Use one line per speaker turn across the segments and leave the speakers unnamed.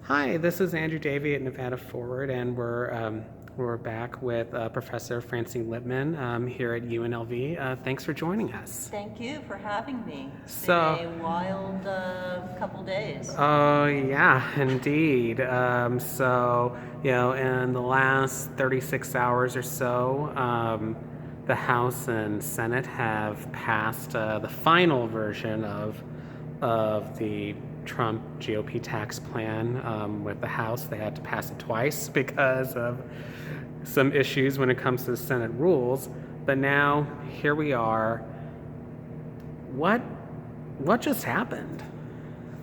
Hi, this is Andrew Davey at Nevada Forward, and we're back with Professor Francine Lipman here at UNLV. Thanks for joining us.
Thank you for having me. It's been
So,
a wild couple days.
oh yeah, indeed. In the last 36 hours or so, the House and Senate have passed the final version of the Trump GOP tax plan with the House. They had to pass it twice because of some issues when it comes to the Senate rules. But now here we are. What just happened?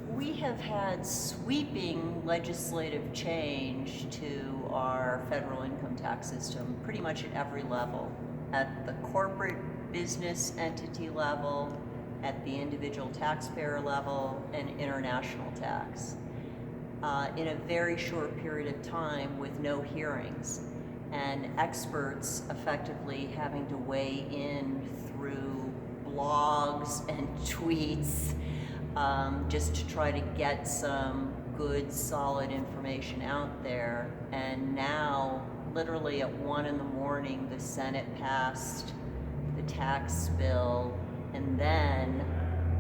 We have had sweeping legislative change to our federal income tax system pretty much at every level. At the corporate business entity level, at the individual taxpayer level, and international tax. In a very short period of time with no hearings, and experts effectively having to weigh in through blogs and tweets just to try to get some good, solid information out there. And now, literally at 1 a.m, the Senate passed the tax bill, and then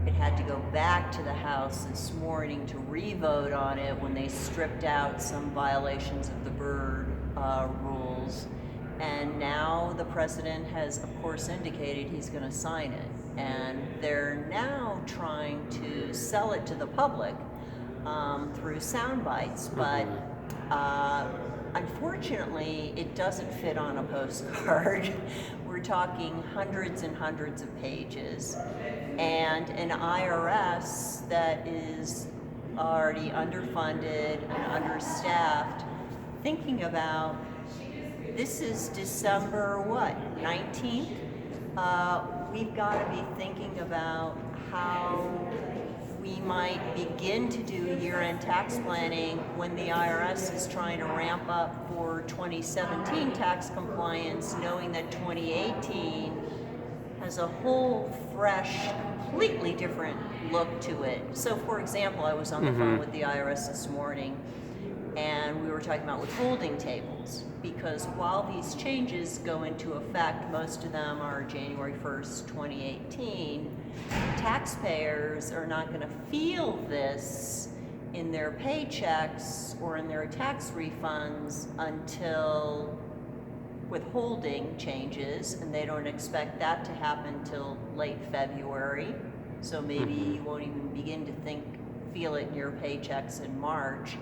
it had to go back to the House this morning to re-vote on it when they stripped out some violations of the Byrd rules. And now the president has, of course, indicated he's going to sign it. And they're now trying to sell it to the public through sound bites. But unfortunately, it doesn't fit on a postcard. We're talking hundreds and hundreds of pages. And an IRS that is already underfunded and understaffed, thinking about, this is December, 19th? We've got to be thinking about how we might begin to do year-end tax planning when the IRS is trying to ramp up for 2017 tax compliance, knowing that 2018 has a whole fresh, completely different look to it. So, for example, I was on the phone with the IRS this morning, and we were talking about withholding tables, because while these changes go into effect, most of them are January 1st, 2018, taxpayers are not going to feel this in their paychecks or in their tax refunds until withholding changes, and they don't expect that to happen till late February. So maybe you won't even begin to feel it in your paychecks in March.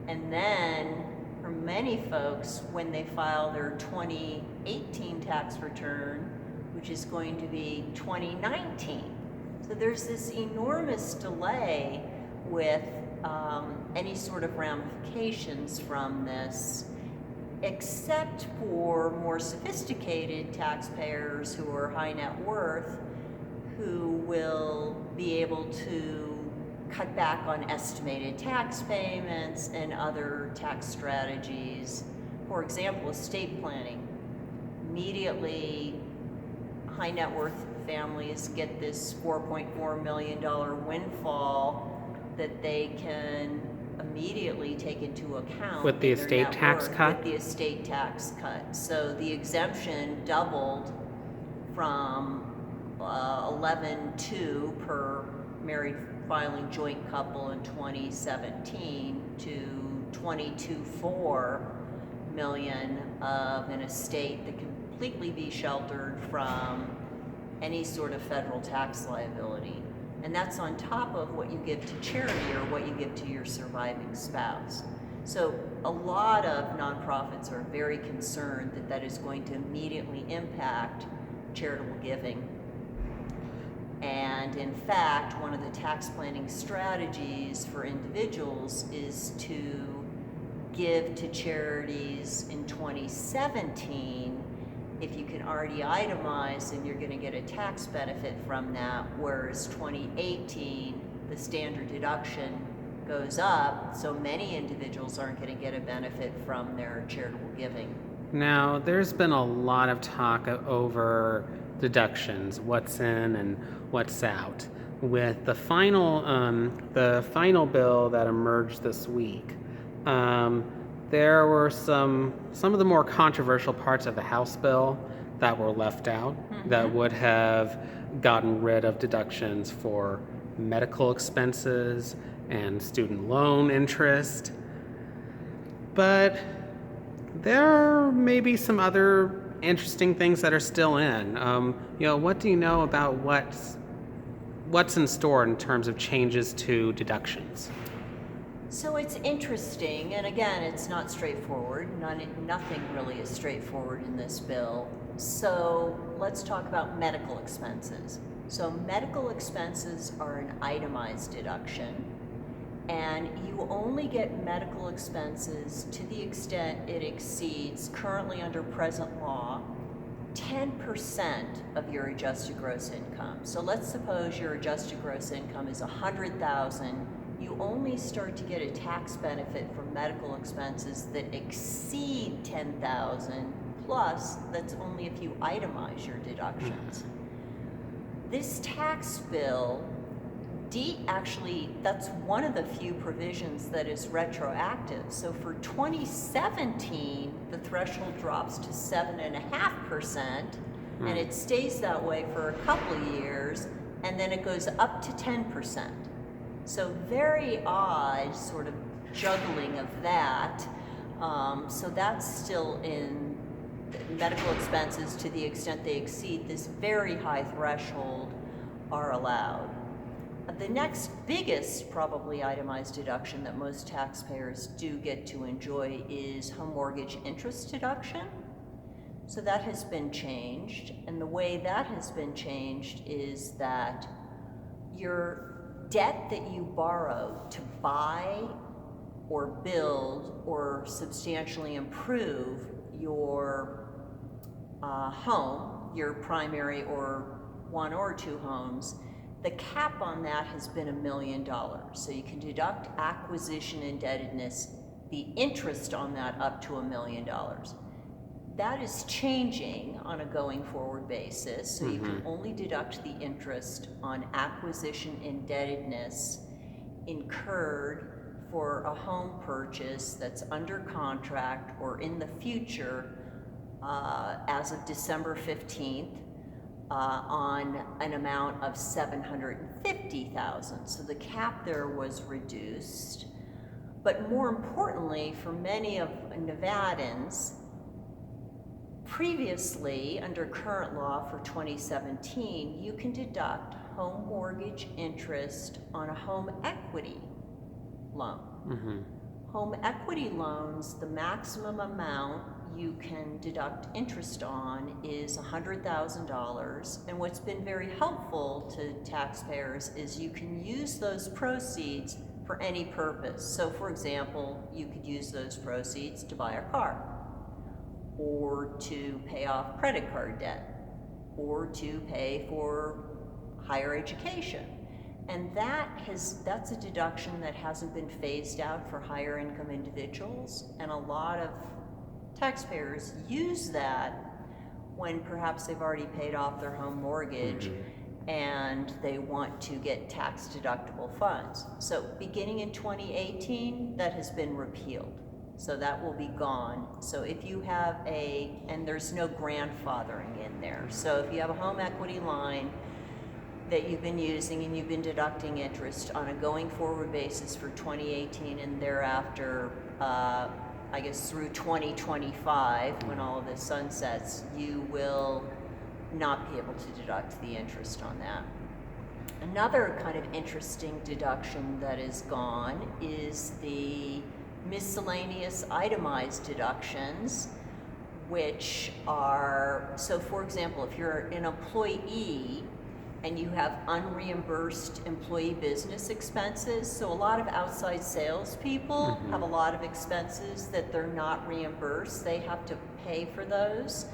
And then for many folks, when they file their 2018 tax return, which is going to be 2019. So there's this enormous delay with any sort of ramifications from this, except for more sophisticated taxpayers who are high net worth, who will be able to cut back on estimated tax payments and other tax strategies. For example, estate planning. Immediately, high net worth families get this $4.4 million windfall that they can immediately take into account
With the estate tax cut?
With the estate tax cut. So the exemption doubled from 11.2 per married filing joint couple in 2017 to 22.4 million of an estate that can completely be sheltered from any sort of federal tax liability. And that's on top of what you give to charity or what you give to your surviving spouse. So a lot of nonprofits are very concerned that that is going to immediately impact charitable giving. And in fact, one of the tax planning strategies for individuals is to give to charities in 2017 if you can already itemize, and you're going to get a tax benefit from that, whereas 2018, the standard deduction goes up, so many individuals aren't going to get a benefit from their charitable giving.
Now, there's been a lot of talk over deductions, what's in and what's out. With the final bill that emerged this week, Um, there were some of the more controversial parts of the House bill that were left out that would have gotten rid of deductions for medical expenses and student loan interest. But there may be some other interesting things that are still in. What do you know about what's in store in terms of changes to deductions?
So it's interesting, and again, it's not straightforward. Nothing really is straightforward in this bill. So let's talk about medical expenses. So medical expenses are an itemized deduction, and you only get medical expenses to the extent it exceeds, currently under present law, 10% of your adjusted gross income. So let's suppose your adjusted gross income is $100,000. You only start to get a tax benefit from medical expenses that exceed $10,000, plus that's only if you itemize your deductions. This tax bill, actually, that's one of the few provisions that is retroactive. So for 2017, the threshold drops to 7.5%, and it stays that way for a couple of years, and then it goes up to 10%. So very odd sort of juggling of that. So that's still in medical expenses to the extent they exceed this very high threshold are allowed. The next biggest probably itemized deduction that most taxpayers do get to enjoy is home mortgage interest deduction. So that has been changed, and the way that has been changed is that your debt that you borrow to buy or build or substantially improve your home, your primary or one or two homes, the cap on that has been $1 million. So you can deduct acquisition indebtedness, the interest on that up to $1 million. That is changing on a going forward basis, so you can only deduct the interest on acquisition indebtedness incurred for a home purchase that's under contract or in the future as of December 15th on an amount of $750,000. So the cap there was reduced. But more importantly, for many of Nevadans, previously, under current law for 2017, you can deduct home mortgage interest on a home equity loan. Home equity loans, the maximum amount you can deduct interest on is $100,000. And what's been very helpful to taxpayers is you can use those proceeds for any purpose. So for example, you could use those proceeds to buy a car, or to pay off credit card debt, or to pay for higher education. And that's a deduction that hasn't been phased out for higher income individuals, and a lot of taxpayers use that when perhaps they've already paid off their home mortgage and they want to get tax deductible funds. So beginning in 2018, that has been repealed. So that will be gone. So if you have and there's no grandfathering in there. So if you have a home equity line that you've been using and you've been deducting interest on a going forward basis for 2018 and thereafter, I guess through 2025, when all of this sunsets, you will not be able to deduct the interest on that. Another kind of interesting deduction that is gone is the miscellaneous itemized deductions, which are, so for example, if you're an employee and you have unreimbursed employee business expenses, so a lot of outside salespeople have a lot of expenses that they're not reimbursed. They have to pay for those,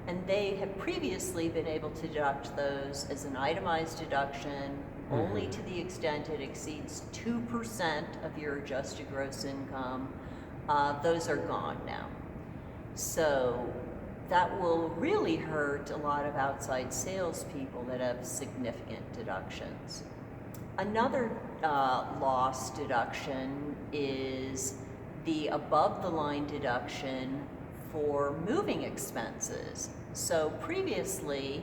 and they have previously been able to deduct those as an itemized deduction only to the extent it exceeds 2% of your adjusted gross income. Those are gone now. So that will really hurt a lot of outside salespeople that have significant deductions. Another lost deduction is the above the line deduction for moving expenses. So previously,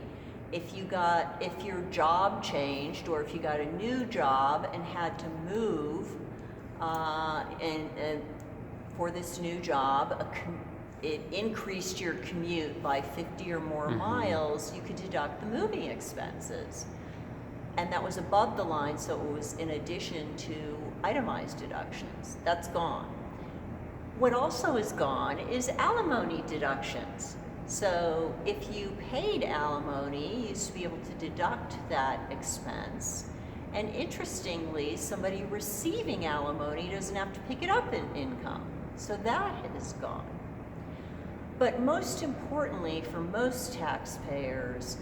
if your job changed, or if you got a new job and had to move, and for this new job, it increased your commute by 50 or more miles, you could deduct the moving expenses. And that was above the line, so it was in addition to itemized deductions. That's gone. What also is gone is alimony deductions. So if you paid alimony, you used to be able to deduct that expense. And interestingly, somebody receiving alimony doesn't have to pick it up in income. So that has gone. But most importantly, for most taxpayers,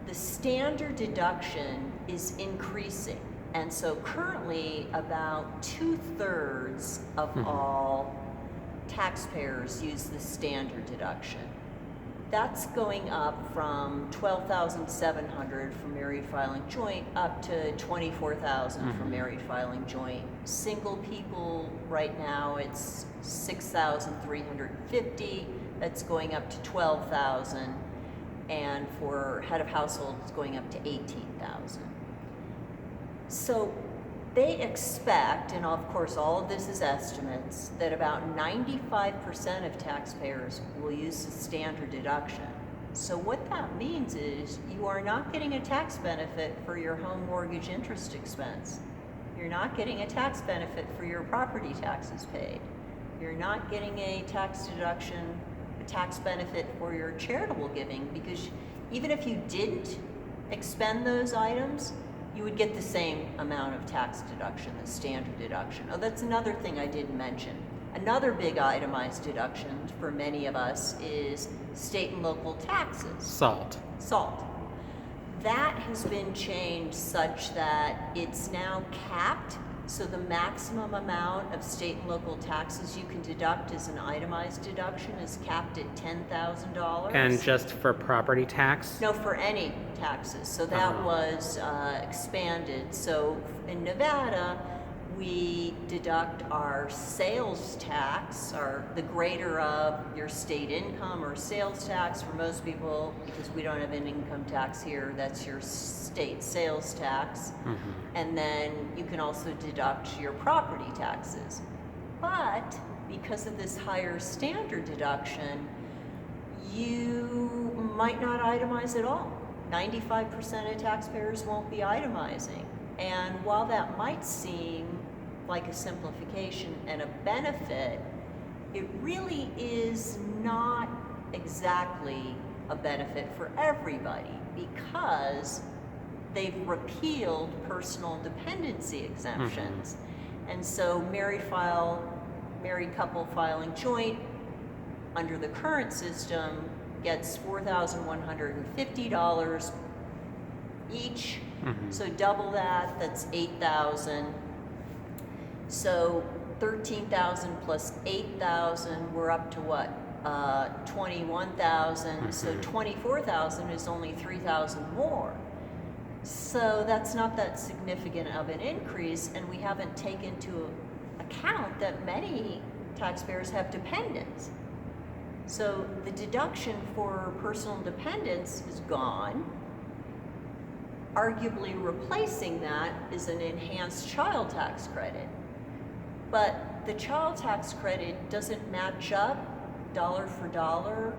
the standard deduction is increasing. And so currently, about 2/3 of all taxpayers use the standard deduction. That's going up from $12,700 for married filing joint up to $24,000 for married filing joint. Single people right now, it's $6,350. That's going up to $12,000, and for head of household, it's going up to $18,000. So they expect, and of course all of this is estimates, that about 95% of taxpayers will use the standard deduction. So what that means is you are not getting a tax benefit for your home mortgage interest expense. You're not getting a tax benefit for your property taxes paid. You're not getting a tax deduction, a tax benefit for your charitable giving, because even if you didn't expend those items, you would get the same amount of tax deduction, the standard deduction. Oh, that's another thing I didn't mention. Another big itemized deduction for many of us is state and local taxes.
Salt.
That has been changed such that it's now capped. So the maximum amount of state and local taxes you can deduct as an itemized deduction is capped at $10,000.
And just for property tax?
No, for any taxes. So that was expanded. So in Nevada, we deduct our sales tax, the greater of your state income or sales tax. For most people, because we don't have an income tax here, that's your state sales tax. And then you can also deduct your property taxes. But because of this higher standard deduction, you might not itemize at all. 95% of taxpayers won't be itemizing. And while that might seem like a simplification and a benefit, it really is not exactly a benefit for everybody, because they've repealed personal dependency exemptions. And so married couple filing joint under the current system gets $4,150 each. So double that, that's $8,000. So 13,000 plus 8,000, we're up to what? 21,000. So 24,000 is only 3,000 more. So that's not that significant of an increase, and we haven't taken into account that many taxpayers have dependents. So the deduction for personal dependents is gone. Arguably replacing that is an enhanced child tax credit. But the child tax credit doesn't match up dollar for dollar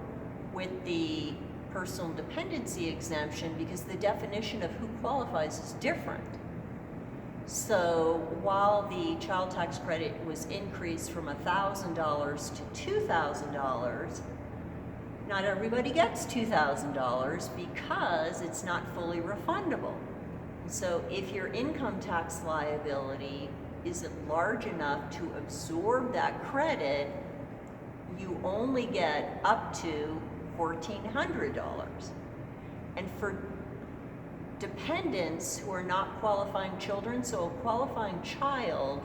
with the personal dependency exemption, because the definition of who qualifies is different. So while the child tax credit was increased from $1,000 to $2,000, not everybody gets $2,000 because it's not fully refundable. So if your income tax liability isn't large enough to absorb that credit, you only get up to $1,400. And for dependents who are not qualifying children, so a qualifying child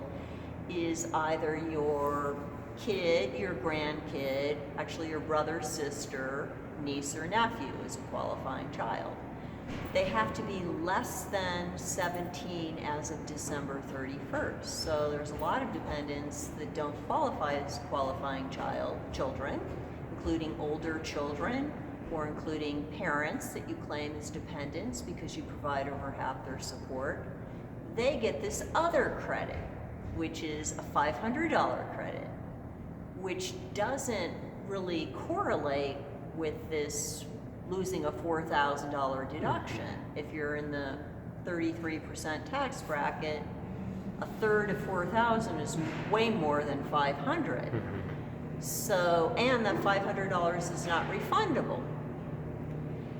is either your kid, your grandkid, actually your brother, sister, niece, or nephew is a qualifying child. They have to be less than 17 as of December 31st. So there's a lot of dependents that don't qualify as qualifying children, including older children, or including parents that you claim as dependents because you provide over half their support. They get this other credit, which is a $500 credit, which doesn't really correlate with this losing a $4,000 deduction. If you're in the 33% tax bracket, a third of 4,000 is way more than 500. So, and that $500 is not refundable.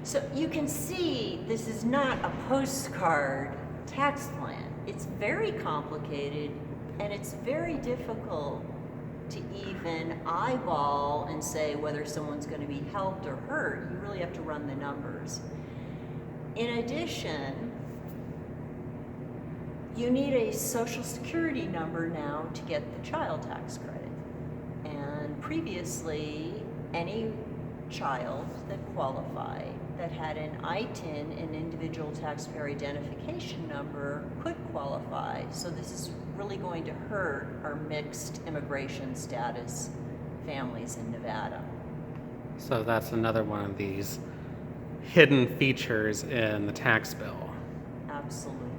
So you can see this is not a postcard tax plan. It's very complicated, and it's very difficult to even eyeball and say whether someone's going to be helped or hurt. You really have to run the numbers. In addition, you need a Social Security number now to get the child tax credit. And previously, any child that qualified that had an ITIN, an individual taxpayer identification number, could qualify. So this is really going to hurt our mixed immigration status families in Nevada.
So that's another one of these hidden features in the tax bill.
Absolutely.